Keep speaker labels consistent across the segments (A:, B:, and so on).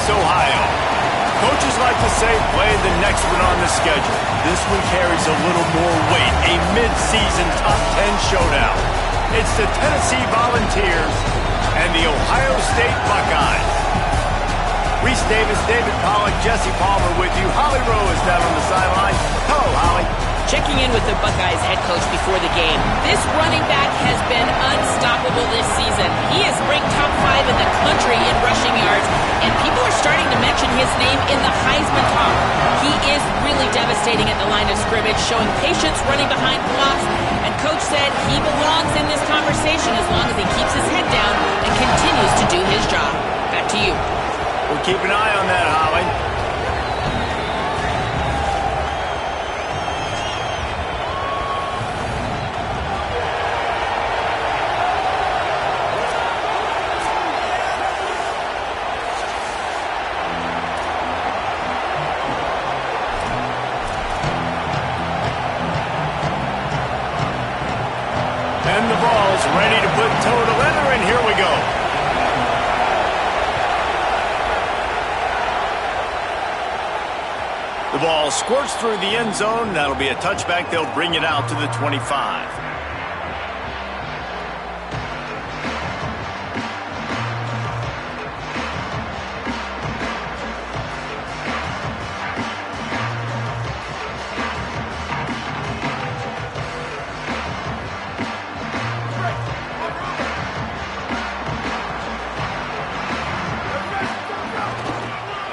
A: Ohio. Coaches like to say play the next one on the schedule. This one carries a little more weight, a mid-season top 10 showdown. It's the Tennessee Volunteers and the Ohio State Buckeyes. Reese Davis, David Pollack, Jesse Palmer with you. Holly Rowe is down on the sideline. Hello, Holly.
B: Checking in with the Buckeyes head coach before the game. This running back has been unstoppable this season. He is ranked top 5 in the country in rushing yards, and people are starting to mention his name in the Heisman talk. He is really devastating at the line of scrimmage, showing patience running behind blocks, and coach said he belongs in this conversation as long as he keeps his head down and continues to do his job. Back to you.
A: We'll keep an eye on that, Holly. And the ball's ready to put toe to leather, and here we go. The ball squirts through the end zone. That'll be a touchback. They'll bring it out to the 25.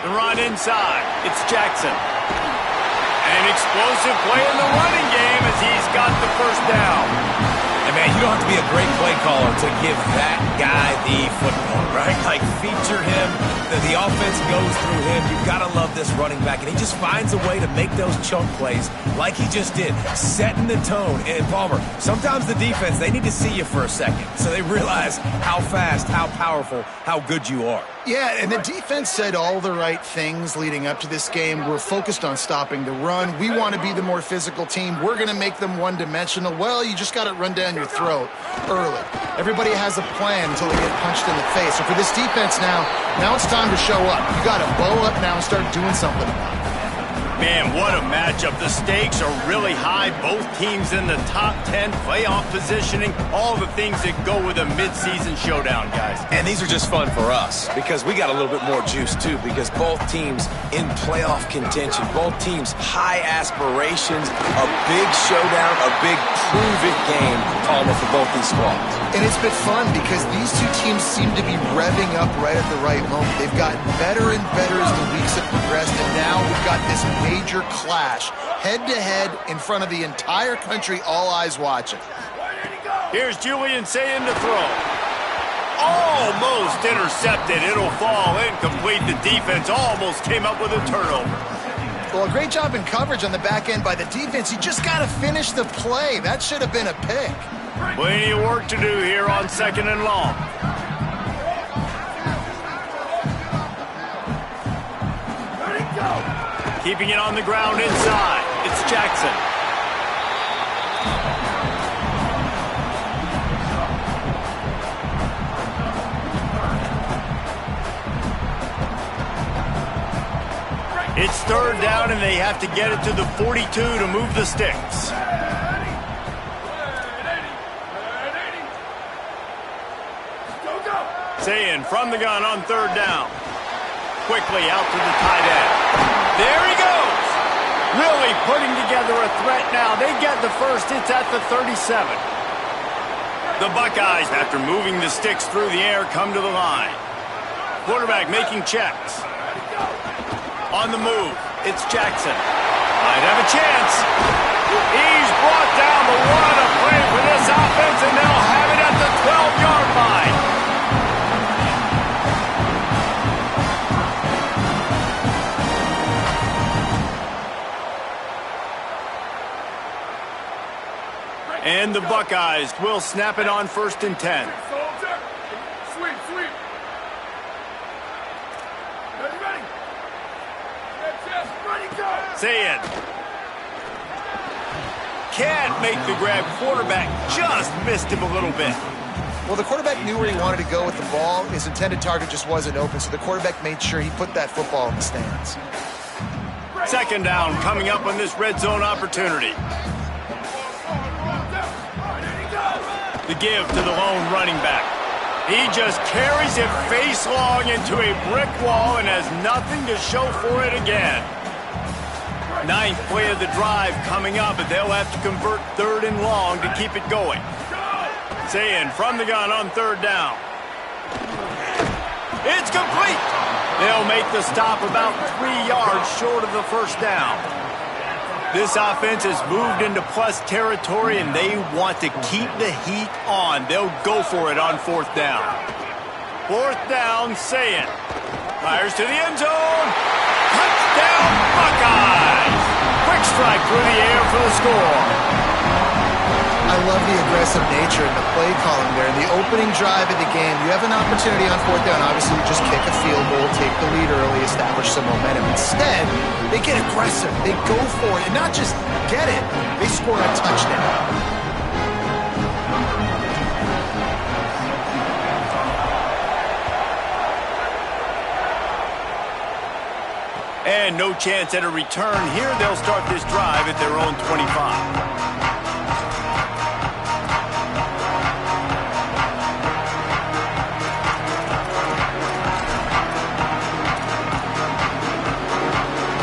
A: The run inside. It's Jackson. An explosive play in the running game as he's got the first down.
C: And man, you don't have to be a great play caller to give that guy the football, right? Like, feature him. The offense goes through him. You've got to love this running back. And he just finds a way to make those chunk plays like he just did, setting the tone. And Palmer, sometimes the defense, they need to see you for a second so they realize how fast, how powerful, how good you are.
D: Yeah, and the defense said all the right things leading up to this game. We're focused on stopping the run. We want to be the more physical team. We're going to make them one-dimensional. Well, you just got to run down your throat early. Everybody has a plan until they get punched in the face. So for this defense now it's time to show up. You got to bow up now and start doing something about it.
A: Man, what a matchup. The stakes are really high. Both teams in the top 10, playoff positioning, all the things that go with a midseason showdown, guys.
C: And these are just fun for us because we got a little bit more juice, too, because both teams in playoff contention, both teams high aspirations, a big showdown, a big prove-it game, Palmer, for both these squads.
D: And it's been fun because these two teams seem to be revving up right at the right moment. They've gotten better and better as the weeks have progressed, and now we've got this major clash, head-to-head, in front of the entire country, all eyes watching.
A: Here's Julian saying to throw. Almost intercepted. It'll fall incomplete. The defense almost came up with a turnover.
D: Well, a great job in coverage on the back end by the defense. You just got to finish the play. That should have been a pick.
A: Plenty of work to do here on 2nd and long. Keeping it on the ground inside. It's Jackson. It's 3rd down, and they have to get it to the 42 to move the sticks. Sayin from the gun on 3rd down. Quickly out to the tight end. There he goes. Really putting together a threat now. They get the first. It's at the 37. The Buckeyes, after moving the sticks through the air, come to the line. Quarterback making checks. On the move, it's Jackson. Might have a chance. He's brought down, but what a play for this offense, and they'll have it at the 12-yard line. And the Buckeyes will snap it on 1st and 10.
E: Sweep. Ready. Ready, go.
A: Sayin can't make the grab. Quarterback just missed him a little bit.
D: Well, the quarterback knew where he wanted to go with the ball. His intended target just wasn't open, so the quarterback made sure he put that football in the stands.
A: 2nd down coming up on this red zone opportunity. The give to the lone running back. He just carries it face long into a brick wall and has nothing to show for it again. 9th play of the drive coming up, but they'll have to convert 3rd and long to keep it going. Sayin from the gun on 3rd down. It's complete. They'll make the stop about 3 yards short of the 1st down. This offense has moved into plus territory, and they want to keep the heat on. They'll go for it on 4th down. 4th down, Sayin fires to the end zone. Touchdown, Buckeyes! Quick strike through the air for the score.
D: I love the aggressive nature and the play calling there. In the opening drive of the game, you have an opportunity on 4th down. Obviously, you just kick a field goal, take the lead early, establish some momentum. Instead, they get aggressive. They go for it. And not just get it, they score a touchdown.
A: And no chance at a return here. They'll start this drive at their own 25.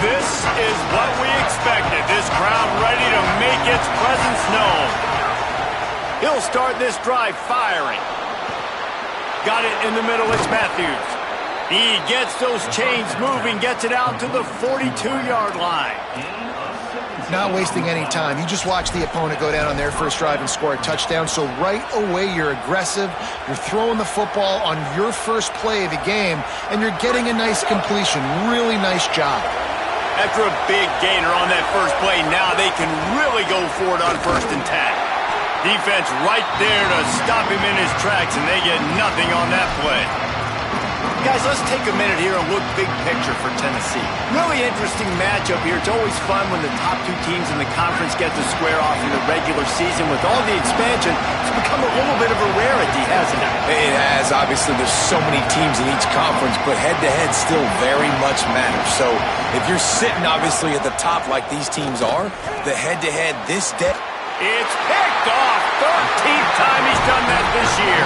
A: This is what we expected. This crowd ready to make its presence known. He'll start this drive firing. Got it in the middle. It's Matthews. He gets those chains moving, gets it out to the 42-yard line.
D: Not wasting any time. You just watch the opponent go down on their first drive and score a touchdown. So right away, you're aggressive. You're throwing the football on your first play of the game, and you're getting a nice completion. Really nice job.
A: After a big gainer on that first play, now they can really go for it on 1st and 10. Defense right there to stop him in his tracks, and they get nothing on that play. Guys, let's take a minute here and look big picture for Tennessee. Really interesting matchup here. It's always fun when the top two teams in the conference get to square off in the regular season. With all the expansion, it's become a little bit of a rarity, hasn't it?
C: It has. Obviously, there's so many teams in each conference, but head-to-head still very much matters. So if you're sitting, obviously, at the top like these teams are, the head-to-head this day...
A: It's picked off. 13th time he's done that this year.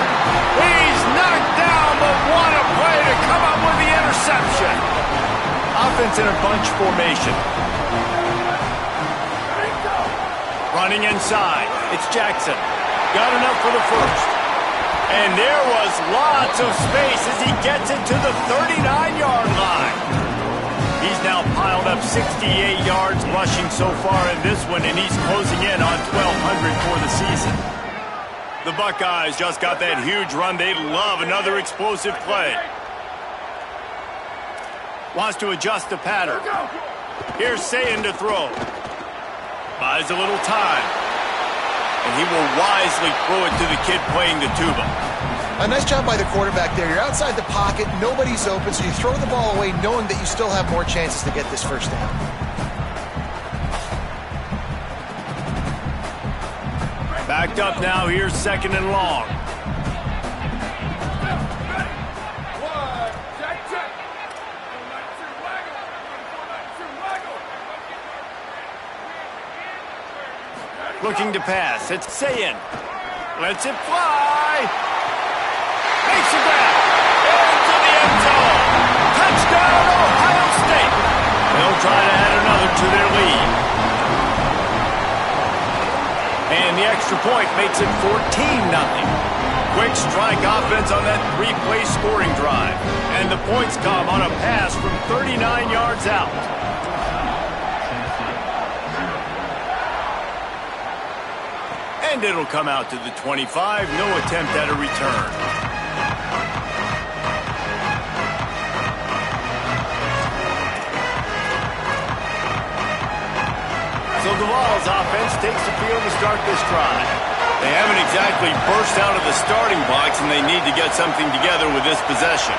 A: He's knocked down, but what a play to come up with the interception. Offense in a bunch formation. Running inside. It's Jackson. Got enough for the first. And there was lots of space as he gets it to the 39-yard line. He's now piled up 68 yards rushing so far in this one, and he's closing in on 1,200 for the season. The Buckeyes just got that huge run. They'd love another explosive play. Wants to adjust the pattern. Here's Sayin to throw. Buys a little time. And he will wisely throw it to the kid playing the tuba.
D: A nice job by the quarterback there. You're outside the pocket, nobody's open, so you throw the ball away knowing that you still have more chances to get this first down.
A: Backed up now, here's 2nd and long. Looking to pass, it's Sayin. Lets it fly. Makes a grab. Into the end zone. Touchdown, Ohio State. They'll try to add another to their lead. And the extra point makes it 14-0. Quick strike offense on that 3-play scoring drive. And the points come on a pass from 39 yards out. And it'll come out to the 25. No attempt at a return. So Duvall's offense takes the field to start this drive. They haven't exactly burst out of the starting blocks, and they need to get something together with this possession.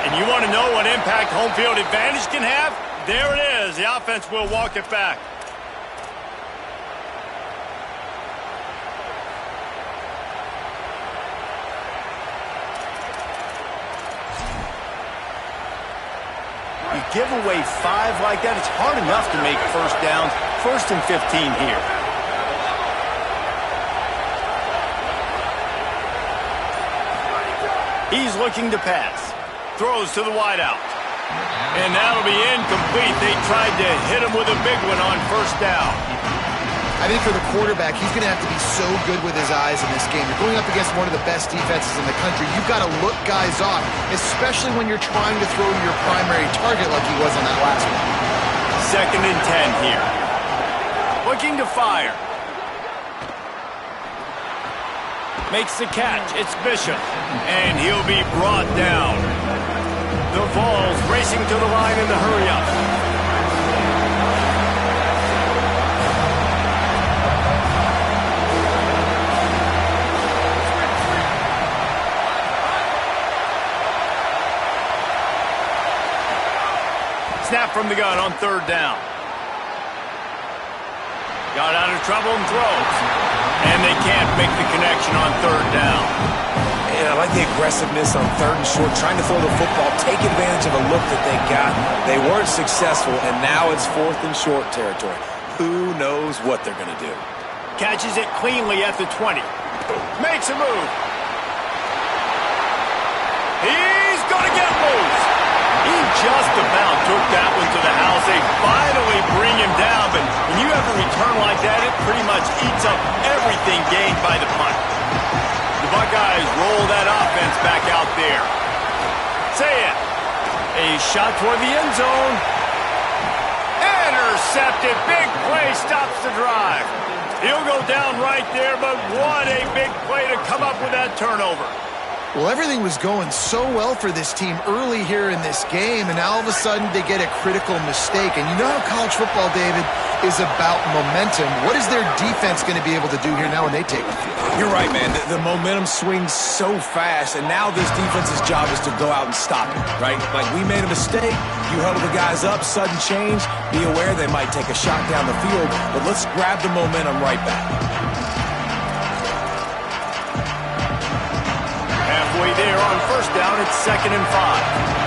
A: And you want to know what impact home field advantage can have? There it is. The offense will walk it back. You give away 5 like that, it's hard enough to make first downs. 1st and 15 here. He's looking to pass. Throws to the wideout. And that'll be incomplete. They tried to hit him with a big one on 1st down.
D: I think for the quarterback, he's going to have to be so good with his eyes in this game. You're going up against one of the best defenses in the country. You've got to look guys off, especially when you're trying to throw to your primary target like he was on that last one.
A: 2nd and 10 here. Looking to fire. Makes the catch. It's Bishop. And he'll be brought down. The Vols racing to the line in the hurry-up. Snap from the gun on 3rd down. Got out of trouble and throws. And they can't make the connection on 3rd down.
C: And I like the aggressiveness on 3rd and short, trying to throw the football, take advantage of a look that they got. They weren't successful, and now it's 4th and short territory. Who knows what they're going to do?
A: Catches it cleanly at the 20. Makes a move. He's going to get loose. He just about took that one to the house. They finally bring him down, but when you have a return like that, it pretty much eats up everything gained by the punt. The Buckeyes roll that offense back out there. Sayin. A shot toward the end zone. Intercepted. Big play stops the drive. He'll go down right there, but what a big play to come up with that turnover.
D: Well, everything was going so well for this team early here in this game, and now all of a sudden they get a critical mistake. And you know how college football, David, is about momentum. What is their defense going to be able to do here now when they take the field?
C: You're right, man. The momentum swings so fast, and now this defense's job is to go out and stop it, right? Like, we made a mistake. You huddle the guys up, sudden change. Be aware they might take a shot down the field, but let's grab the momentum right back.
A: Halfway there on first down, it's 2nd and 5.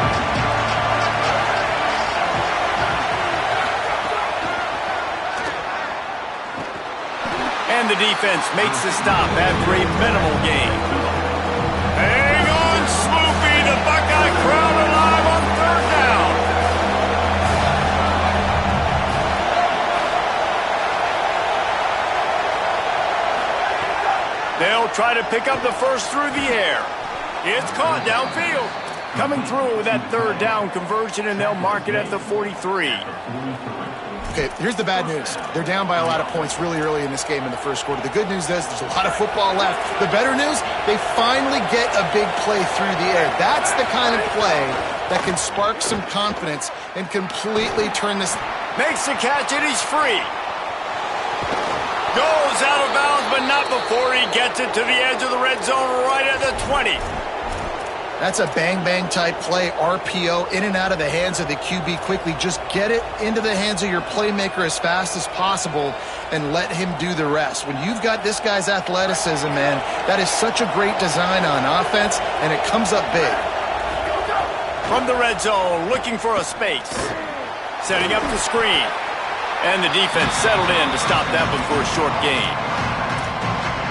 A: And the defense makes the stop after a minimal gain. Hang on, Sloopy. The Buckeye crowd alive on 3rd down. They'll try to pick up the first through the air. It's caught downfield. Coming through with that 3rd down conversion, and they'll mark it at the 43.
D: Okay, here's the bad news. They're down by a lot of points really early in this game in the first quarter. The good news is there's a lot of football left. The better news, they finally get a big play through the air. That's the kind of play that can spark some confidence and completely turn this.
A: Makes the catch, and he's free. Goes out of bounds, but not before he gets it to the edge of the red zone right at the 20.
D: That's a bang-bang type play, RPO, in and out of the hands of the QB quickly. Just get it into the hands of your playmaker as fast as possible and let him do the rest. When you've got this guy's athleticism, man, that is such a great design on offense, and it comes up big.
A: From the red zone, looking for a space. Setting up the screen. And the defense settled in to stop that one for a short gain.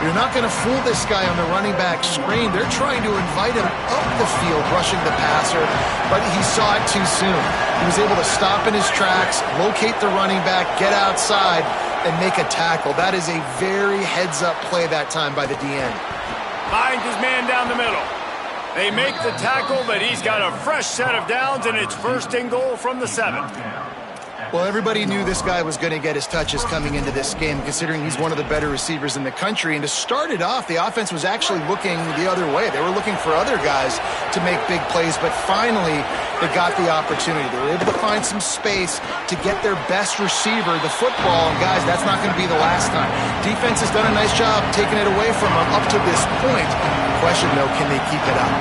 D: You're not going to fool this guy on the running back screen. They're trying to invite him up the field, rushing the passer, but he saw it too soon. He was able to stop in his tracks, locate the running back, get outside, and make a tackle. That is a very heads-up play that time by the DN.
A: Finds his man down the middle. They make the tackle, but he's got a fresh set of downs, and it's 1st and goal from the 7.
D: Well, everybody knew this guy was going to get his touches coming into this game, considering he's one of the better receivers in the country. And to start it off, the offense was actually looking the other way. They were looking for other guys to make big plays, but finally they got the opportunity. They were able to find some space to get their best receiver the football. And guys, that's not going to be the last time. Defense has done a nice job taking it away from them up to this point. Question, though, can they keep it up?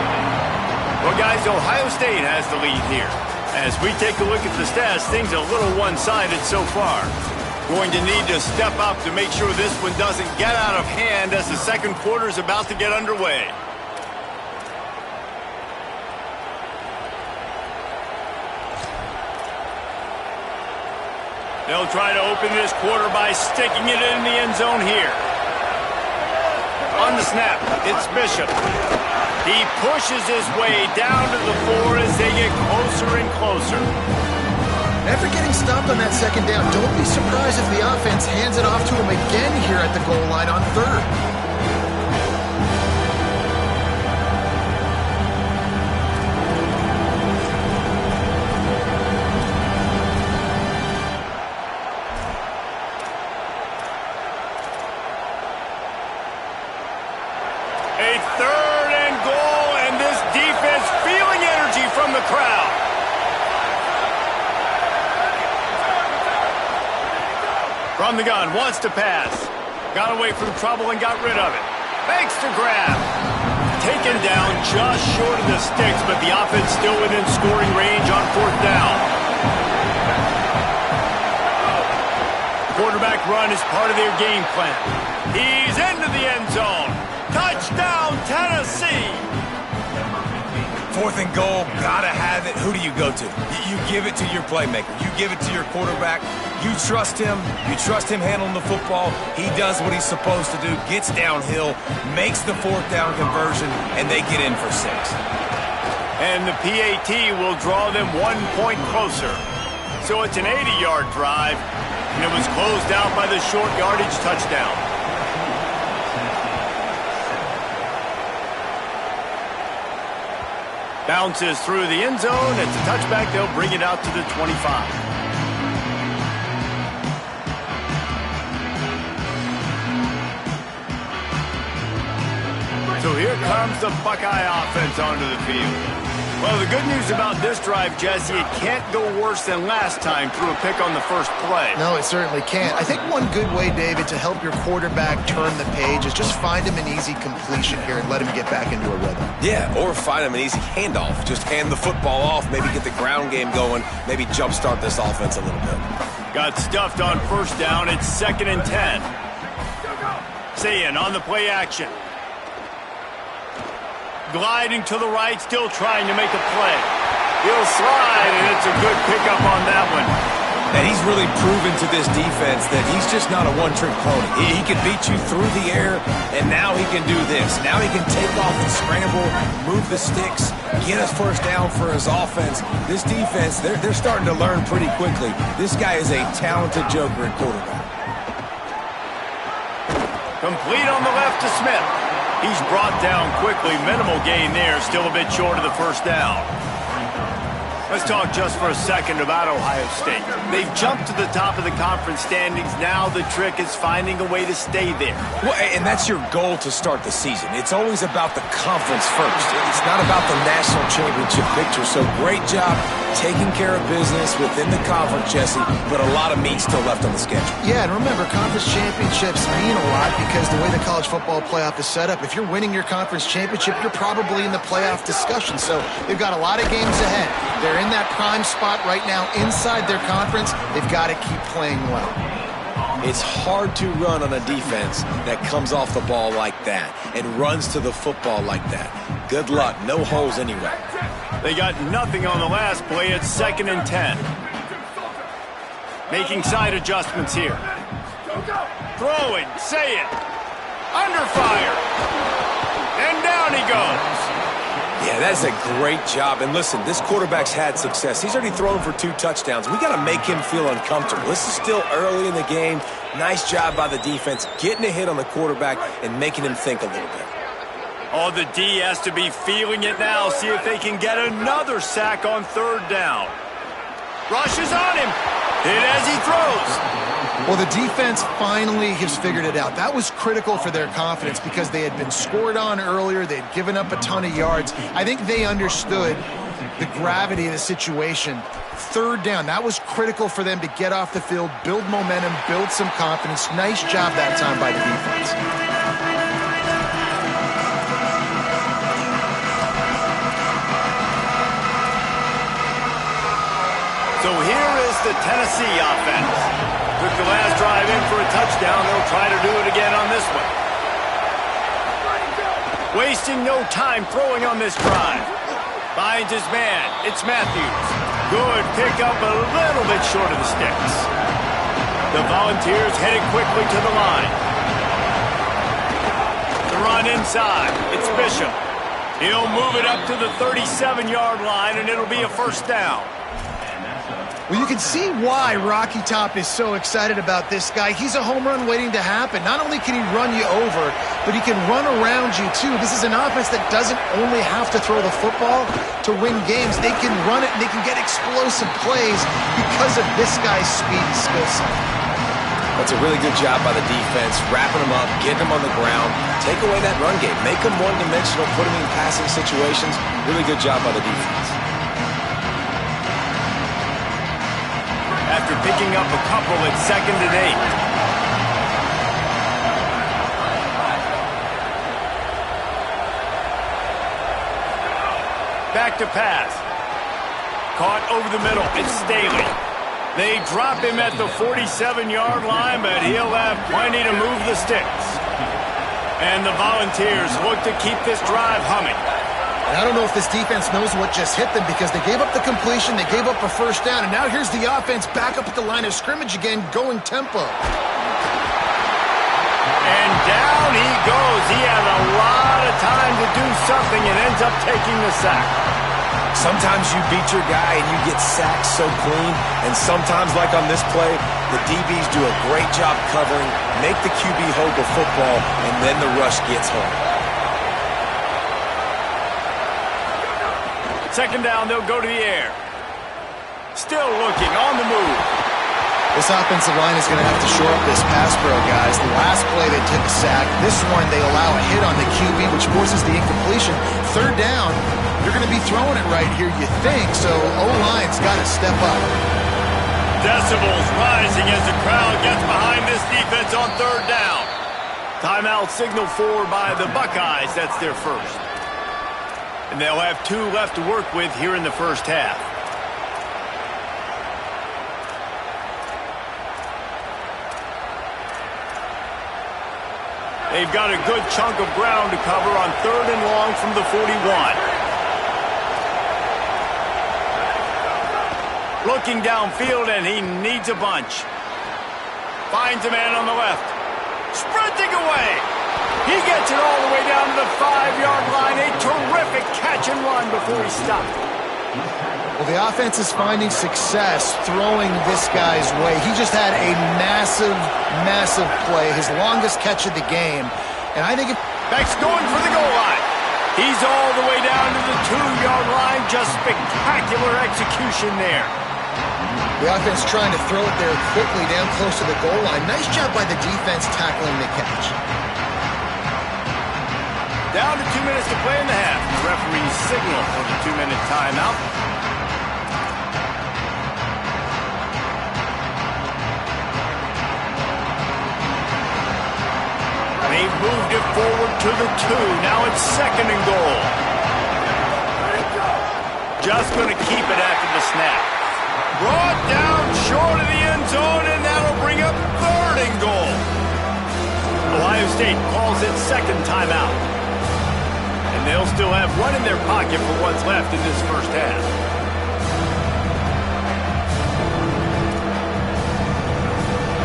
A: Well, guys, Ohio State has the lead here. As we take a look at the stats, things are a little one-sided so far. Going to need to step up to make sure this one doesn't get out of hand as the second quarter is about to get underway. They'll try to open this quarter by sticking it in the end zone here. On the snap, it's Bishop. He pushes his way down to the 4 as they get closer and closer.
D: After getting stopped on that 2nd down, don't be surprised if the offense hands it off to him again here at the goal line on 3rd.
A: A 3rd and goal, and this defense feeling energy from the crowd. From the gun, wants to pass. Got away from trouble and got rid of it. Makes the grab. Taken down just short of the sticks, but the offense still within scoring range on 4th down. Quarterback run is part of their game plan. He's into the end zone. Touchdown, Tennessee!
C: 4th and goal, gotta have it. Who do you go to? You give it to your playmaker. You give it to your quarterback. You trust him. You trust him handling the football. He does what he's supposed to do, gets downhill, makes the 4th down conversion, and they get in for 6.
A: And the PAT will draw them 1 point closer. So it's an 80-yard drive, and it was closed out by the short yardage touchdown. Bounces through the end zone. It's a touchback. They'll bring it out to the 25. So here comes the Buckeye offense onto the field. Well, the good news about this drive, Jesse, it can't go worse than last time through a pick on the first play.
D: No, it certainly can't. I think one good way, David, to help your quarterback turn the page is just find him an easy completion here and let him get back into a rhythm.
C: Yeah, or find him an easy handoff. Just hand the football off, maybe get the ground game going, maybe jumpstart this offense a little bit.
A: Got stuffed on first down. It's 2nd and 10. Sayin on the play action. Gliding to the right, still trying to make a play. He'll slide, and it's a good pickup on that one.
C: And he's really proven to this defense that he's just not a one-trick pony. He can beat you through the air, and now he can do this. Now he can take off and scramble, move the sticks, get us first down for his offense. This defense, they're starting to learn pretty quickly. This guy is a talented joker at quarterback.
A: Complete on the left to Smith. He's brought down quickly. Minimal gain there. Still a bit short of the first down. Let's talk just for a second about Ohio State. They've jumped to the top of the conference standings. Now the trick is finding a way to stay there.
C: Well, and that's your goal to start the season. It's always about the conference first. It's not about the national championship picture. So great job taking care of business within the conference, Jesse, but a lot of meat still left on the schedule.
D: Yeah, and remember, conference championships mean a lot because the way the college football playoff is set up, if you're winning your conference championship, you're probably in the playoff discussion. So they've got a lot of games ahead. They're in that prime spot right now inside their conference. They've got to keep playing well.
C: It's hard to run on a defense that comes off the ball like that and runs to the football like that. Good luck. No holes anywhere.
A: They got nothing on the last play. It's 2nd and 10. Making side adjustments here. Throwing. Say it. Under fire. And down he goes.
C: Yeah, that's a great job. And listen, this quarterback's had success. He's already thrown for 2 touchdowns. We got to make him feel uncomfortable. This is still early in the game. Nice job by the defense, getting a hit on the quarterback and making him think a little bit.
A: Oh, the D has to be feeling it now. See if they can get another sack on 3rd down. Rushes on him. Hit as he throws.
D: Well, the defense finally has figured it out. That was critical for their confidence because they had been scored on earlier. They had given up a ton of yards. I think they understood the gravity of the situation. 3rd down, that was critical for them to get off the field, build momentum, build some confidence. Nice job that time by the defense.
A: So here is the Tennessee offense. Took the last drive in for a touchdown. They'll try to do it again on this one. Wasting no time throwing on this drive. Finds his man. It's Matthews. Good pickup, a little bit short of the sticks. The Volunteers headed quickly to the line. The run inside. It's Bishop. He'll move it up to the 37-yard line, and it'll be a first down.
D: Well, you can see why Rocky Top is so excited about this guy. He's a home run waiting to happen. Not only can he run you over, but he can run around you, too. This is an offense that doesn't only have to throw the football to win games. They can run it, and they can get explosive plays because of this guy's speed and skill set.
C: That's a really good job by the defense, wrapping them up, getting them on the ground, take away that run game, make them one-dimensional, put them in passing situations. Really good job by the defense.
A: After picking up a couple, it's 2nd and 8. Back to pass. Caught over the middle. It's Staley. They drop him at the 47-yard line, but he'll have plenty to move the sticks. And the Volunteers look to keep this drive humming.
D: And I don't know if this defense knows what just hit them because they gave up the completion, they gave up a first down, and now here's the offense back up at the line of scrimmage again, going tempo.
A: And down he goes. He had a lot of time to do something and ends up taking the sack.
C: Sometimes you beat your guy and you get sacked so clean, and sometimes, like on this play, the DBs do a great job covering, make the QB hold the football, and then the rush gets home.
A: 2nd down, they'll go to the air. Still looking on the move.
D: This offensive line is going to have to shore up this pass pro, guys. The last play they took a sack. This one they allow a hit on the QB, which forces the incompletion. Third down, you're going to be throwing it right here, you think. So O-line's got to step up.
A: Decibels rising as the crowd gets behind this defense on third down. Timeout signaled for by the Buckeyes. That's their first. And they'll have 2 left to work with here in the first half. They've got a good chunk of ground to cover on third and long from the 41. Looking downfield, and he needs a bunch. Finds a man on the left. Sprinting away. He gets it all the way down to the 5-yard line. A terrific catch and run before he stopped.
D: Well, the offense is finding success throwing this guy's way. He just had a massive, massive play, his longest catch of the game. And I think
A: Beck's going for the goal line. He's all the way down to the 2-yard line. Just spectacular execution there.
D: The offense trying to throw it there quickly down close to the goal line. Nice job by the defense tackling the catch.
A: Down to 2 minutes to play in the half. The referee signal for the 2-minute timeout. They've moved it forward to the 2. Now it's second and goal. Just going to keep it after the snap. Brought down short of the end zone, and that'll bring up third and goal. Ohio State calls it second timeout. And they'll still have one in their pocket for what's left in this first half.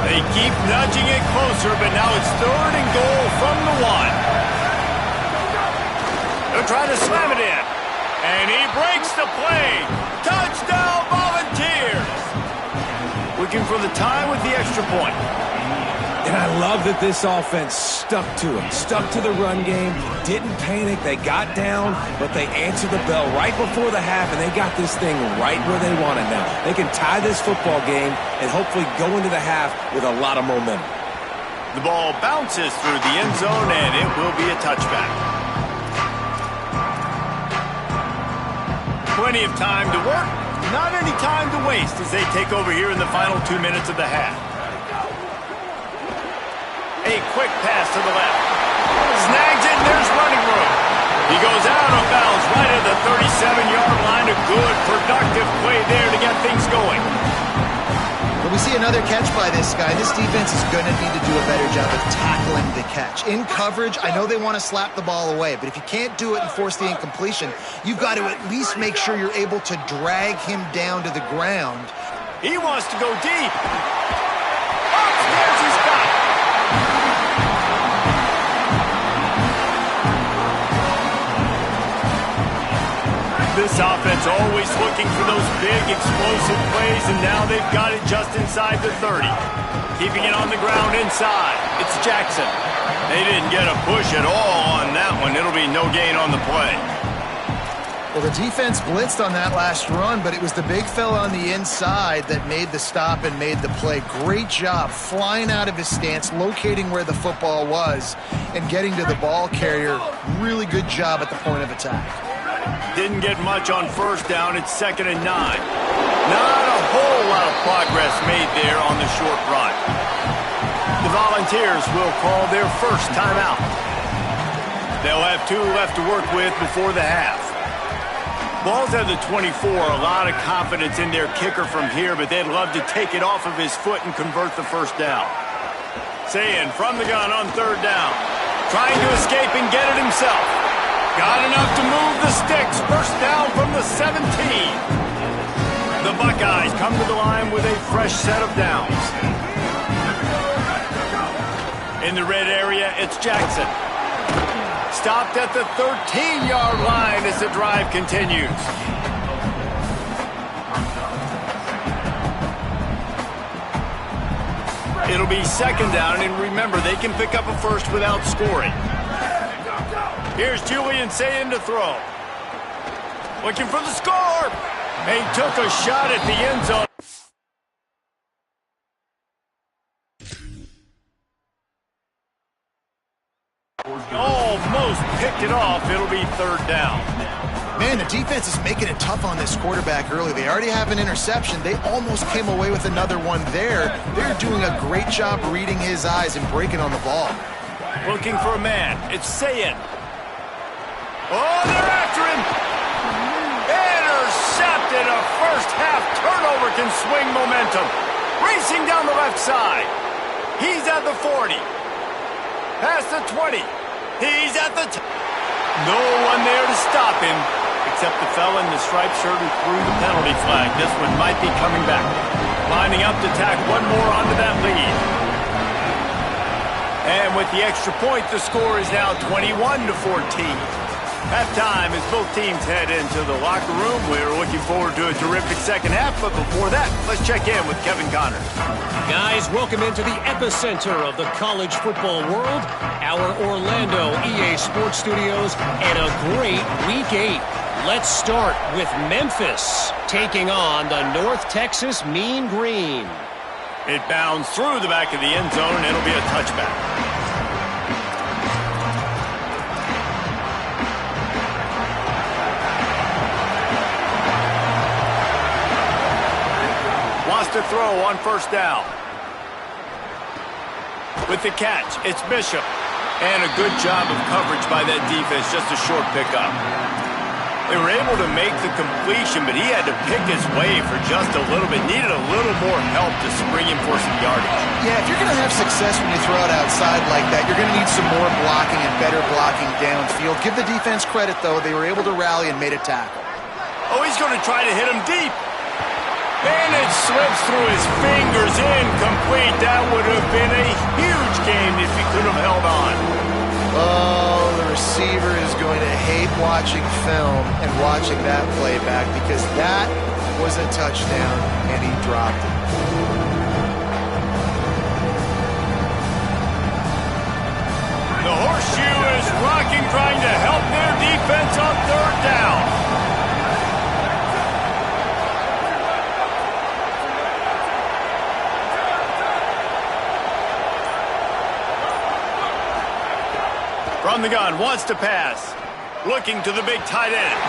A: They keep nudging it closer, but now it's third and goal from the 1. They'll try to slam it in. And he breaks the play. Touchdown, Volunteers. Looking for the tie with the extra point.
C: And I love that this offense stuck to it, stuck to the run game, didn't panic, they got down, but they answered the bell right before the half, and they got this thing right where they want it now. They can tie this football game and hopefully go into the half with a lot of momentum.
A: The ball bounces through the end zone, and it will be a touchback. Plenty of time to work, not any time to waste as they take over here in the final 2 minutes of the half. A quick pass to the left. Snags it, and there's running room. He goes out of bounds right at the 37-yard line. A good, productive play there to get things going.
D: But we see another catch by this guy. This defense is going to need to do a better job of tackling the catch. In coverage, I know they want to slap the ball away, but if you can't do it and force the incompletion, you've got to at least make sure you're able to drag him down to the ground.
A: He wants to go deep. Upstairs he's got it. This offense always looking for those big, explosive plays, and now they've got it just inside the 30. Keeping it on the ground inside. It's Jackson. They didn't get a push at all on that one. It'll be no gain on the play.
D: Well, the defense blitzed on that last run, but it was the big fella on the inside that made the stop and made the play. Great job flying out of his stance, locating where the football was, and getting to the ball carrier. Really good job at the point of attack.
A: Didn't get much on first down. It's 2nd and 9. Not a whole lot of progress made there on the short run. The Volunteers will call their first timeout. They'll have 2 left to work with before the half. Ball's at the 24. A lot of confidence in their kicker from here, but they'd love to take it off of his foot and convert the first down. Sayin from the gun on third down. Trying to escape and get it himself. Got enough to move the sticks. First down from the 17. The Buckeyes come to the line with a fresh set of downs. In the red area, it's Jackson. Stopped at the 13-yard line as the drive continues. It'll be 2nd down, and remember, they can pick up a first without scoring. Here's Julian Sayin to throw. Looking for the score. He took a shot at the end zone. picked it off. It'll be 3rd down.
D: Man, the defense is making it tough on this quarterback early. They already have an interception. They almost came away with another one there. They're doing a great job reading his eyes and breaking on the ball.
A: Looking for a man. It's Sayin. Oh, they're after him. Intercepted. A first-half turnover can swing momentum. Racing down the left side. He's at the 40. Past the 20. He's at the... No one there to stop him, except the fella in the striped shirt who threw the penalty flag. This one might be coming back. Lining up to tack one more onto that lead. And with the extra point, the score is now 21-14. Halftime as both teams head into the locker room. We're looking forward to a terrific second half, but before that, let's check in with Kevin Connors.
F: Guys, welcome into the epicenter of the college football world, our Orlando EA Sports Studios, and a great Week 8. Let's start with Memphis taking on the North Texas Mean Green.
A: It bounds through the back of the end zone, and it'll be a touchback. Wants to throw on 1st down. With the catch, it's Bishop. And a good job of coverage by that defense, just a short pickup. They were able to make the completion, but he had to pick his way for just a little bit. Needed a little more help to spring him for some yardage.
D: Yeah, if you're going to have success when you throw it outside like that, you're going to need some more blocking and better blocking downfield. Give the defense credit, though. They were able to rally and made a tackle.
A: Oh, he's going to try to hit him deep. And it slips through his fingers, incomplete. That would have been a huge gain if he could have held on.
D: Oh, the receiver is going to hate watching film and watching that play back because that was a touchdown and he dropped it.
A: The horseshoe is rocking, trying to help their defense on 3rd down. From the gun, wants to pass. Looking to the big tight end.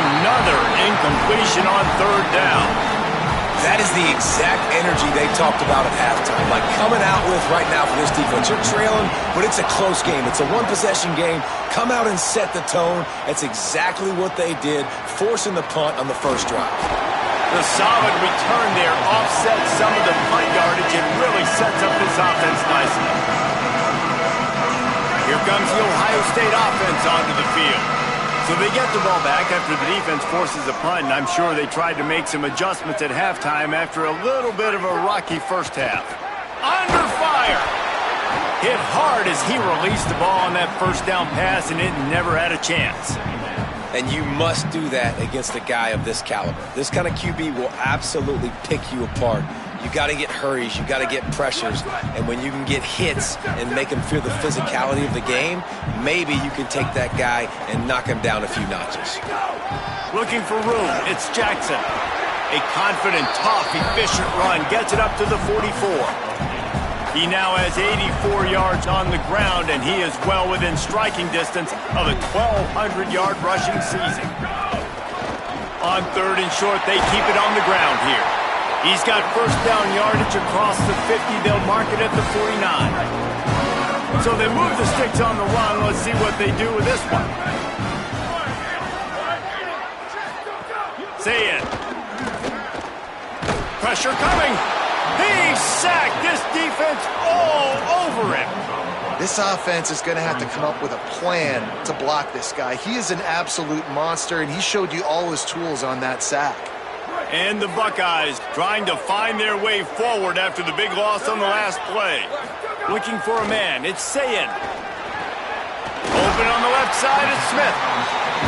A: Another incompletion on 3rd down.
C: That is the exact energy they talked about at halftime. Like coming out with right now for this defense. You're trailing, but it's a close game. It's a one-possession game. Come out and set the tone. That's exactly what they did, forcing the punt on the 1st drive.
A: The solid return there offsets some of the punt yardage and really sets up this offense nicely. Here comes the Ohio State offense onto the field. So they get the ball back after the defense forces a punt, and I'm sure they tried to make some adjustments at halftime after a little bit of a rocky first half. Under fire! Hit hard as he released the ball on that 1st down pass, and it never had a chance.
C: And you must do that against a guy of this caliber. This kind of QB will absolutely pick you apart. You got to get hurries, you got to get pressures, and when you can get hits and make him feel the physicality of the game, maybe you can take that guy and knock him down a few notches.
A: Looking for room, it's Jackson. A confident, tough, efficient run gets it up to the 44. He now has 84 yards on the ground, and he is well within striking distance of a 1,200-yard rushing season. On 3rd and short, they keep it on the ground here. He's got 1st down yardage across the 50. They'll mark it at the 49. So they move the sticks on the run. Let's see what they do with this one. Say it. Pressure coming. He's sacked. This defense all over him.
D: This offense is going to have to come up with a plan to block this guy. He is an absolute monster, and he showed you all his tools on that sack.
A: And the Buckeyes trying to find their way forward after the big loss on the last play. Looking for a man. It's Sayin. Open on the left side, it's Smith.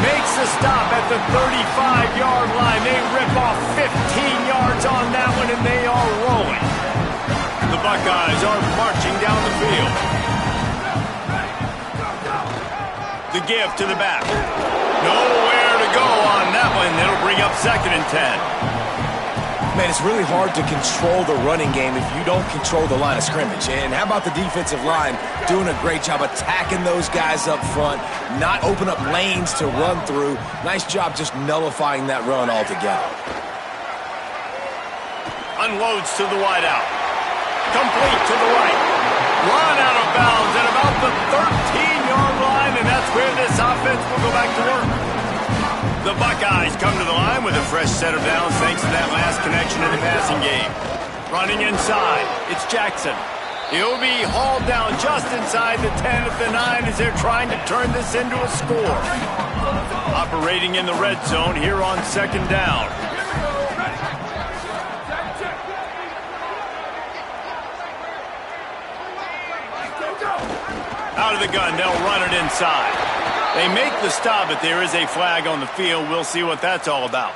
A: Makes the stop at the 35-yard line. They rip off 15 yards on that one, and they are rolling. The Buckeyes are marching down the field. The give to the back. Nowhere to go on that one. It'll bring up 2nd and 10.
C: Man, it's really hard to control the running game if you don't control the line of scrimmage. And how about the defensive line doing a great job attacking those guys up front, not open up lanes to run through. Nice job just nullifying that run altogether.
A: Unloads to the wideout. Complete to the right. Run out of bounds at about the 13-yard line, and that's where this offense will go back to work. The Buckeyes come to the line with a fresh set of downs thanks to that last connection in the passing game. Running inside, it's Jackson. He'll be hauled down just inside the 10 at the 9 as they're trying to turn this into a score. Operating in the red zone here on second down. Out of the gun, they'll run it inside. They make the stop, but there is a flag on the field. We'll see what that's all about.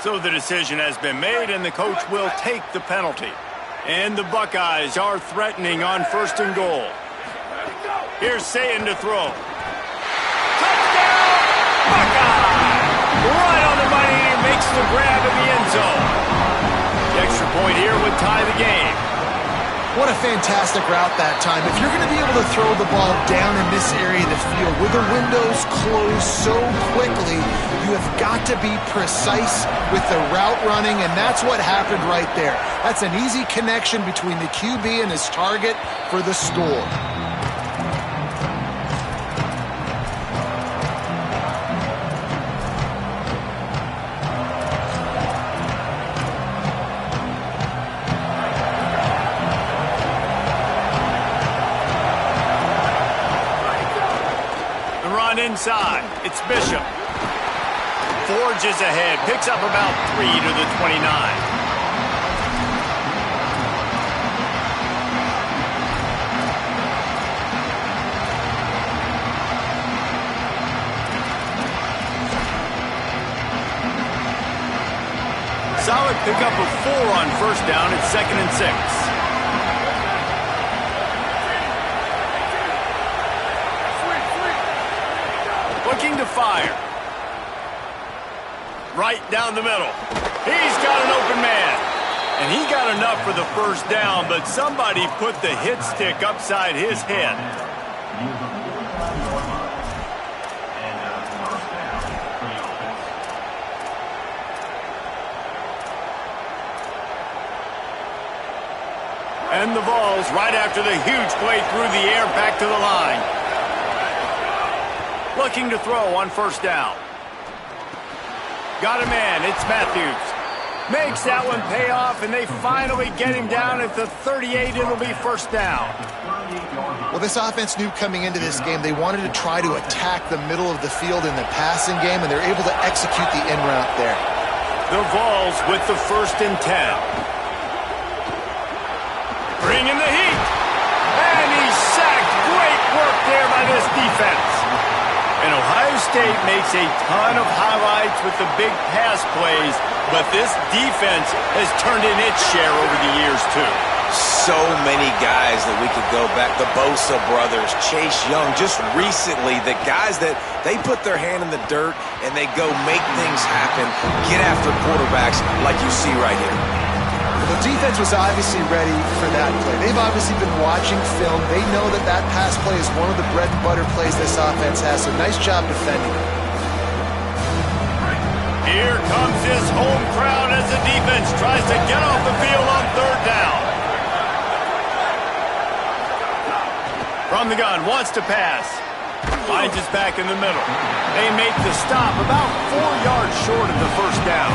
A: So the decision has been made, and the coach will take the penalty. And the Buckeyes are threatening on 1st and goal. Here's Sayin to throw. Touchdown, Buckeye! Right on the money, he makes the grab in the end zone. The extra point here would tie the game.
D: What a fantastic route that time. If you're going to be able to throw the ball down in this area of the field where the windows close so quickly, you have got to be precise with the route running, and that's what happened right there. That's an easy connection between the QB and his target for the score.
A: Inside, it's Bishop. Forges ahead, picks up about 3 to the 29. Solid pickup of 4 on 1st down. It's 2nd and 6. Looking to fire. Right down the middle. He's got an open man. And he got enough for the 1st down, but somebody put the hit stick upside his head. And the Vols, right after the huge play through the air, back to the line. Looking to throw on 1st down. Got a man, it's Matthews. Makes that one pay off, and they finally get him down at the 38. It'll be 1st down.
D: Well, this offense knew coming into this game they wanted to try to attack the middle of the field in the passing game, and they're able to execute the in route there.
A: The Vols with the 1st and 10. Bringing the heat. And he's sacked. Great work there by this defense. And Ohio State makes a ton of highlights with the big pass plays, but this defense has turned in its share over the years, too.
C: So many guys that we could go back. The Bosa brothers, Chase Young, just recently, the guys that they put their hand in the dirt and they go make things happen, get after quarterbacks like you see right here.
D: The defense was obviously ready for that play. They've obviously been watching film. They know that that pass play is one of the bread and butter plays this offense has, so nice job defending.
A: Here comes his home crowd as the defense tries to get off the field on 3rd down. From the gun, wants to pass. Finds his back in the middle. They make the stop about 4 yards short of the 1st down.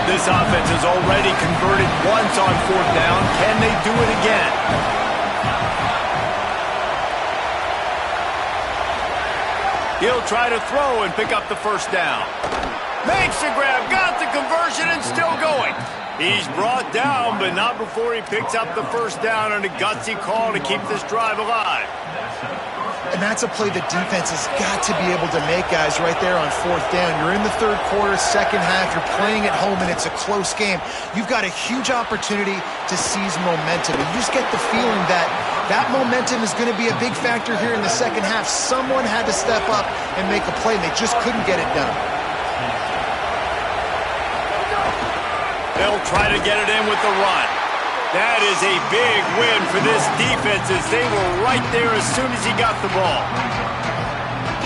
A: This offense has already converted once on 4th down. Can they do it again? He'll try to throw and pick up the 1st down. Makes the grab, got the conversion, and still going. He's brought down, but not before he picks up the 1st down on a gutsy call to keep this drive alive.
D: And that's a play the defense has got to be able to make, guys, right there on 4th down. You're in the 3rd quarter, 2nd half. You're playing at home, and it's a close game. You've got a huge opportunity to seize momentum. And you just get the feeling that that momentum is going to be a big factor here in the 2nd half. Someone had to step up and make a play, and they just couldn't get it done.
A: They'll try to get it in with the run. That is a big win for this defense as they were right there as soon as he got the ball.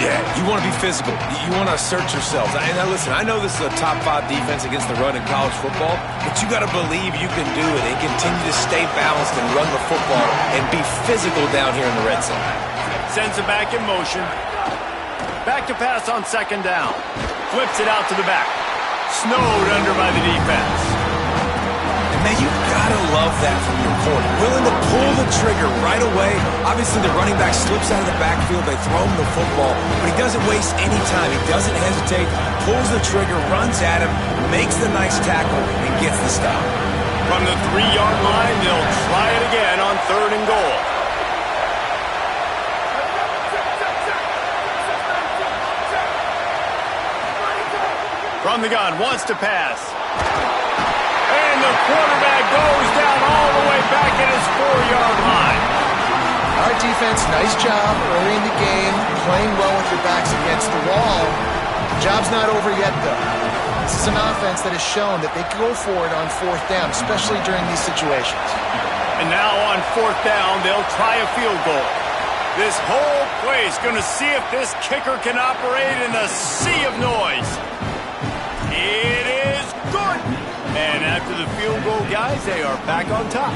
C: Yeah, you want to be physical. You want to assert yourselves. And now listen, I know this is a top 5 defense against the run in college football, but you got to believe you can do it and continue to stay balanced and run the football and be physical down here in the red zone.
A: Sends it back in motion. Back to pass on second down. Flips it out to the back. Snowed under by the defense.
C: And man, you gotta love that from your corner. Willing to pull the trigger right away. Obviously, the running back slips out of the backfield. They throw him the football, but he doesn't waste any time. He doesn't hesitate. Pulls the trigger, runs at him, makes the nice tackle, and gets the stop.
A: From the 3-yard line, they'll try it again on 3rd and goal. From the gun, wants to pass. And the quarterback goes down all the way back at his 4-yard line.
D: Our defense, nice job early in the game, playing well with your backs against the wall. The job's not over yet, though. This is an offense that has shown that they can go for it on 4th down, especially during these situations.
A: And now on 4th down, they'll try a field goal. This whole play is going to see if this kicker can operate in the sea of noise. It is good. And after the field goal, guys, they are back on top.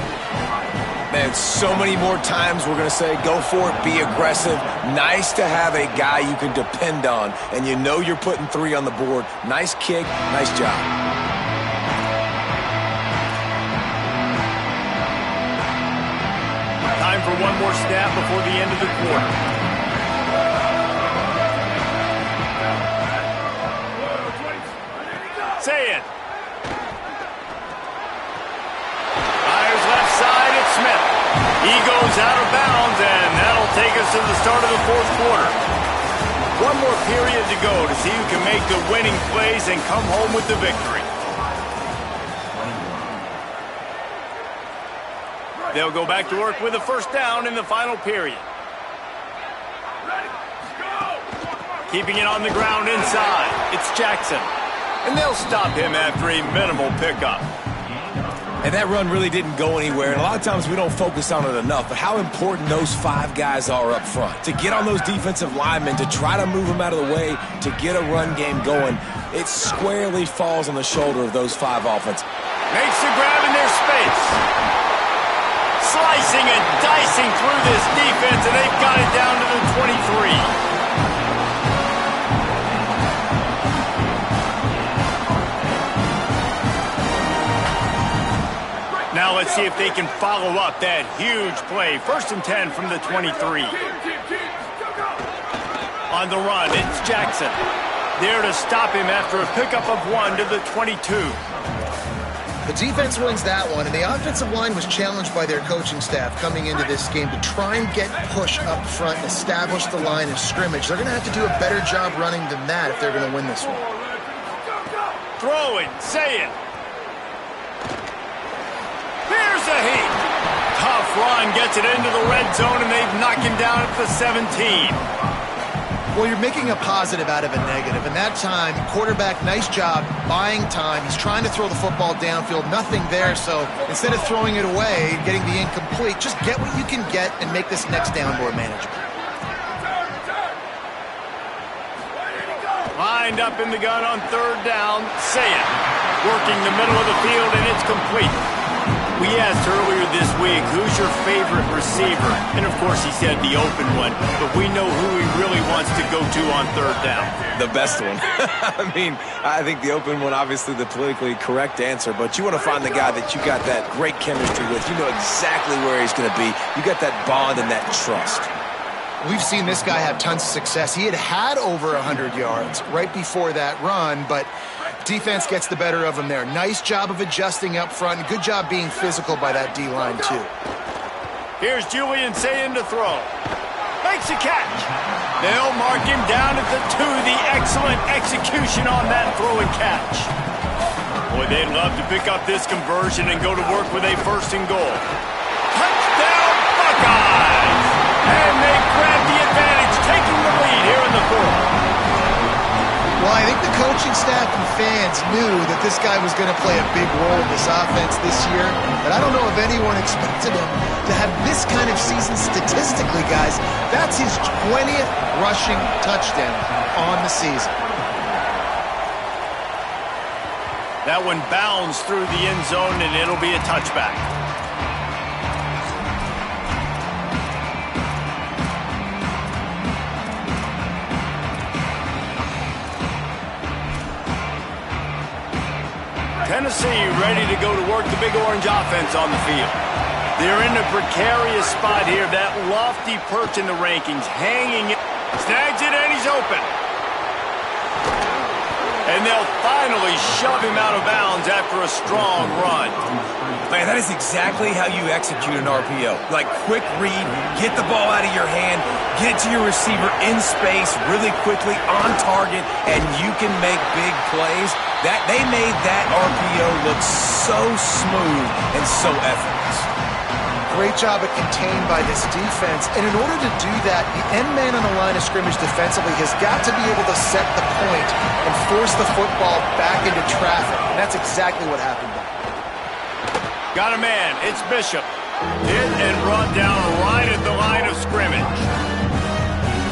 C: Man, so many more times we're going to say, go for it, be aggressive. Nice to have a guy you can depend on, and you know you're putting 3 on the board. Nice kick, nice job.
A: Time for one more snap before the end of the quarter. Say it. Fires left side at Smith. He goes out of bounds, and that'll take us to the start of the 4th quarter. One more period to go to see who can make the winning plays and come home with the victory. They'll go back to work with a 1st down in the final period. Keeping it on the ground inside. It's Jackson. And they'll stop him after a minimal pickup.
C: And that run really didn't go anywhere. And a lot of times we don't focus on it enough. But how important those 5 guys are up front. To get on those defensive linemen, to try to move them out of the way, to get a run game going, it squarely falls on the shoulder of those 5 offense.
A: Makes the grab in their space. Slicing and dicing through this defense, and they've got it down to the 23. Now let's see if they can follow up that huge play. 1st and 10 from the 23. On the run, it's Jackson. There to stop him after a pickup of 1 to the 22.
D: The defense wins that one, and the offensive line was challenged by their coaching staff coming into this game to try and get push up front and establish the line of scrimmage. They're going to have to do a better job running than that if they're going to win this one.
A: Throwing, say it. Here's a heat. Tough run gets it into the red zone, and they've knocked him down at the 17.
D: Well, you're making a positive out of a negative. And that time, quarterback, nice job, buying time. He's trying to throw the football downfield. Nothing there, so instead of throwing it away, getting the incomplete, just get what you can get and make this next down more manageable.
A: Lined up in the gun on 3rd down. Say it. Working the middle of the field, and it's complete. We asked earlier this week, who's your favorite receiver? And, of course, he said the open one. But we know who he really wants to go to on 3rd down.
C: The best one. I mean, I think the open one, obviously the politically correct answer. But you want to find the guy that you got that great chemistry with. You know exactly where he's going to be. You got that bond and that trust.
D: We've seen this guy have tons of success. He had over 100 yards right before that run, but defense gets the better of him there. Nice job of adjusting up front. Good job being physical by that D-line, too.
A: Here's Julian saying to throw. Makes a catch. They'll mark him down at the 2. The excellent execution on that throw and catch. Boy, they'd love to pick up this conversion and go to work with a 1st and goal. Touchdown, Buckeyes! And they grab the advantage, taking the lead here in the 4th.
D: Well, I think the coaching staff and fans knew that this guy was going to play a big role in this offense this year, but I don't know if anyone expected him to have this kind of season statistically, guys. That's his 20th rushing touchdown on the season.
A: That one bounds through the end zone, and it'll be a touchback. Tennessee ready to go to work the Big Orange offense on the field. They're in a precarious spot here. That lofty perch in the rankings, hanging in. Snags it, and he's open. And they'll finally shove him out of bounds after a strong run.
C: Man, that is exactly how you execute an RPO. Like, quick read, get the ball out of your hand, get it to your receiver in space really quickly, on target, and you can make big plays. They made that RPO look so smooth and so effortless.
D: Great job at contained by this defense. And in order to do that, the end man on the line of scrimmage defensively has got to be able to set the point and force the football back into traffic. And that's exactly what happened there.
A: Got a man. It's Bishop. Hit and brought down right at the line of scrimmage.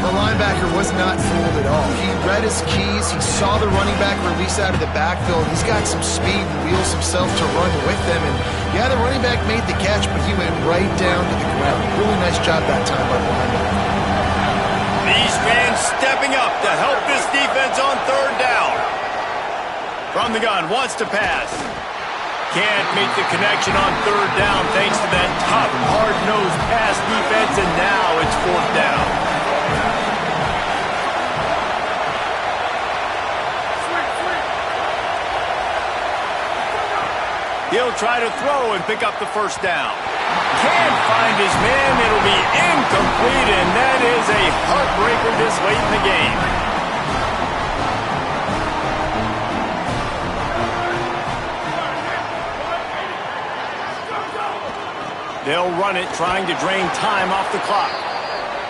D: The linebacker was not fooled at all. He read his keys. He saw the running back release out of the backfield. He's got some speed and wheels himself to run with them. And yeah, the running back made the catch, but he went right down to the ground. Really nice job that time by the linebacker.
A: These fans stepping up to help this defense on third down. From the gun, wants to pass. Can't make the connection on third down thanks to that tough, hard-nosed pass defense, and now it's fourth down. He'll try to throw and pick up the first down. Can't find his man. It'll be incomplete, and that is a heartbreaker this late in the game. They'll run it, trying to drain time off the clock.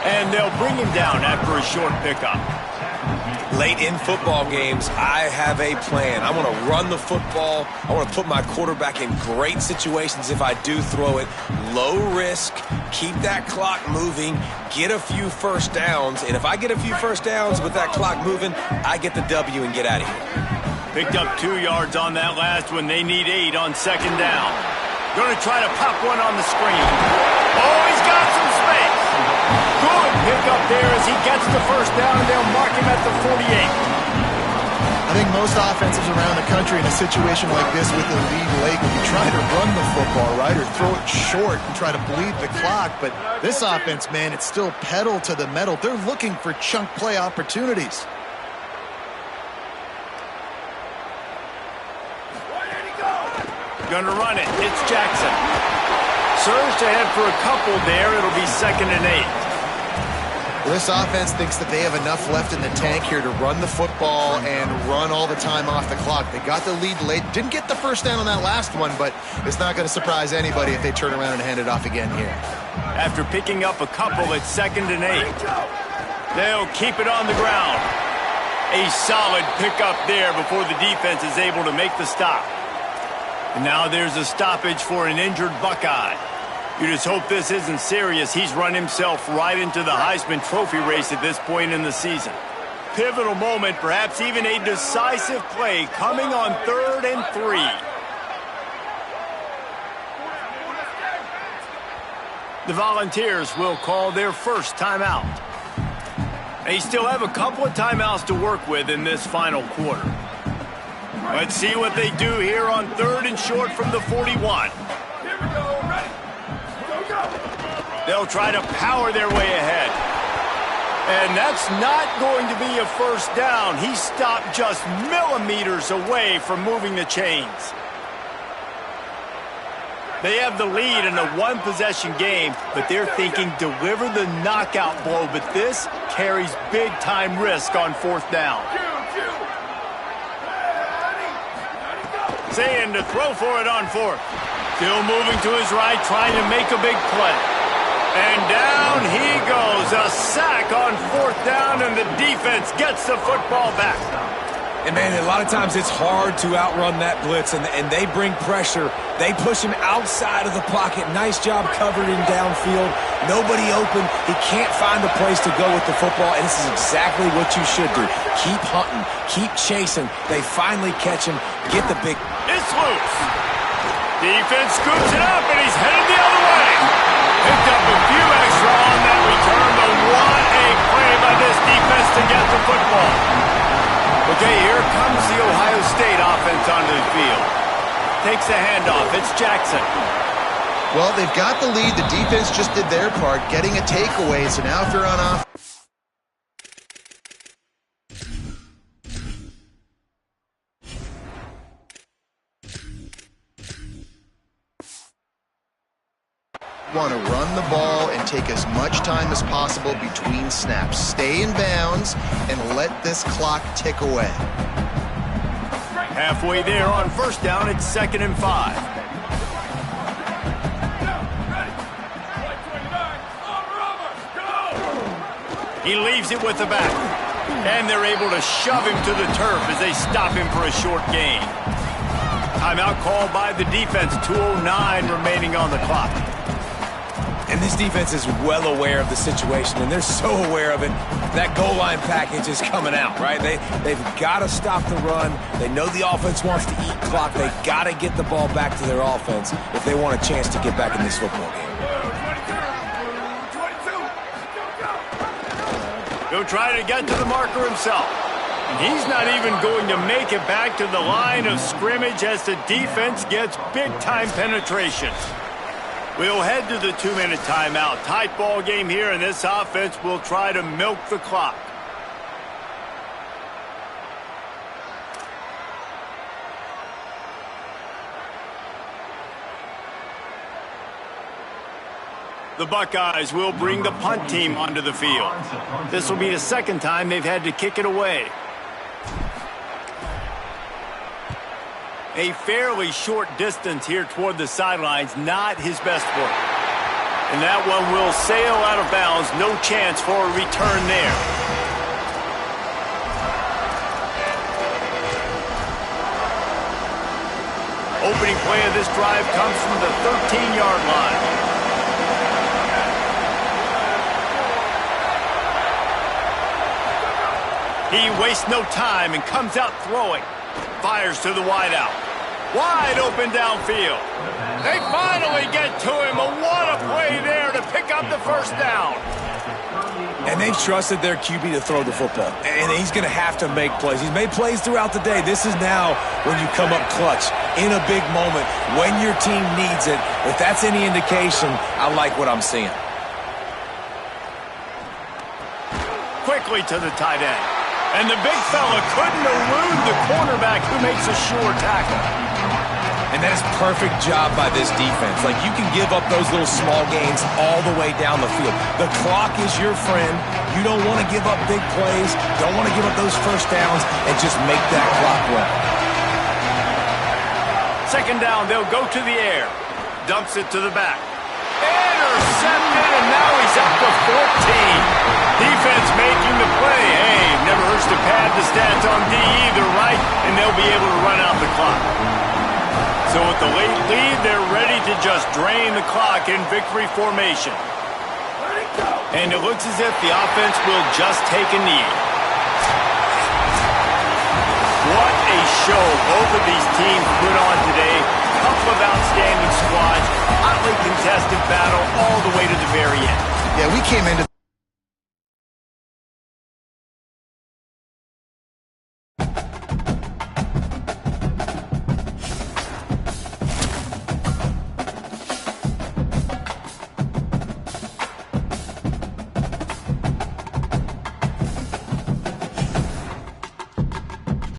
A: And they'll bring him down after a short pickup.
C: Late in football games, I have a plan. I want to run the football. I want to put my quarterback in great situations if I do throw it. Low risk, keep that clock moving, get a few first downs. And if I get a few first downs with that clock moving, I get the W and get out of here.
A: Picked up 2 yards on that last one. They need 8 on second down. Going to try to pop one on the screen. Oh, he's got some space. Good pickup there as he gets the first down, and they'll mark him at the 48.
D: I think most offenses around the country in a situation like this with the lead late would be trying to run the football, right, or throw it short and try to bleed the clock. But this offense, man, it's still pedal to the metal. They're looking for chunk play opportunities.
A: Gonna run it. It's Jackson. Surged ahead for a couple there. It'll be 2nd and 8.
D: Well, this offense thinks that they have enough left in the tank here to run the football and run all the time off the clock. They got the lead late. Didn't get the first down on that last one, but it's not going to surprise anybody if they turn around and hand it off again here.
A: After picking up a couple, it's 2nd and 8. They'll keep it on the ground. A solid pickup there before the defense is able to make the stop. And now there's a stoppage for an injured Buckeye. You just hope this isn't serious. He's run himself right into the Heisman Trophy race at this point in the season. Pivotal moment, perhaps even a decisive play coming on 3rd and 3. The Volunteers will call their first timeout. They still have a couple of timeouts to work with in this final quarter. Let's see what they do here on 3rd and short from the 41.
E: Here we go, ready. Go, go.
A: They'll try to power their way ahead. And that's not going to be a first down. He stopped just millimeters away from moving the chains. They have the lead in a one-possession game, but they're thinking deliver the knockout blow. But this carries big-time risk on 4th down. Saying to throw for it on 4th. Still moving to his right, trying to make a big play. And down he goes. A sack on 4th down, and the defense gets the football back.
C: And, man, a lot of times it's hard to outrun that blitz, and they bring pressure. They push him outside of the pocket. Nice job covering downfield. Nobody open. He can't find a place to go with the football, and this is exactly what you should do. Keep hunting. Keep chasing. They finally catch him. Get the big...
A: It's loose. Defense scoops it up, and he's headed the other way. Picked up a few extra on that return, but what a play by this defense to get the football. Okay, here comes the Ohio State offense onto the field. Takes the handoff. It's Jackson.
D: Well, they've got the lead. The defense just did their part, getting a takeaway. So now if they're on offense, want to run the ball and take as much time as possible between snaps. Stay in bounds and let this clock tick away.
A: Halfway there on first down, it's 2nd and 5. He leaves it with the back. And they're able to shove him to the turf as they stop him for a short gain. Timeout called by the defense. 2:09 remaining on the clock.
C: And this defense is well aware of the situation, and they're so aware of it. That goal line package is coming out, right? They've got to stop the run. They know the offense wants to eat clock. They've got to get the ball back to their offense if they want a chance to get back in this football game.
A: He'll try to get to the marker himself. And he's not even going to make it back to the line of scrimmage as the defense gets big-time penetration. We'll head to the 2-minute timeout. Tight ball game here, and this offense will try to milk the clock. The Buckeyes will bring the punt team onto the field. This will be the second time they've had to kick it away. A fairly short distance here toward the sidelines, not his best work. And that one will sail out of bounds. No chance for a return there. Opening play of this drive comes from the 13-yard line. He wastes no time and comes out throwing. Fires to the wideout. Wide open downfield. They finally get to him. What a play there to pick up the first down.
C: And they've trusted their QB to throw the football. And he's going to have to make plays. He's made plays throughout the day. This is now when you come up clutch in a big moment when your team needs it. If that's any indication, I like what I'm seeing.
A: Quickly to the tight end. And the big fella couldn't elude the cornerback who makes a sure tackle.
C: And that's perfect job by this defense. Like, you can give up those little small gains all the way down the field. The clock is your friend. You don't want to give up big plays. Don't want to give up those first downs and just make that clock run.
A: Second down, they'll go to the air. Dumps it to the back. Intercepted, and now he's up to 14. Defense making the play. Hey, never hurts to pad the stats on D either, right? And they'll be able to run out the clock. So with the late lead, they're ready to just drain the clock in victory formation. And it looks as if the offense will just take a knee. What a show both of these teams put on today. Couple of outstanding squads, hotly contested battle all the way to the very end.
D: Yeah, we came into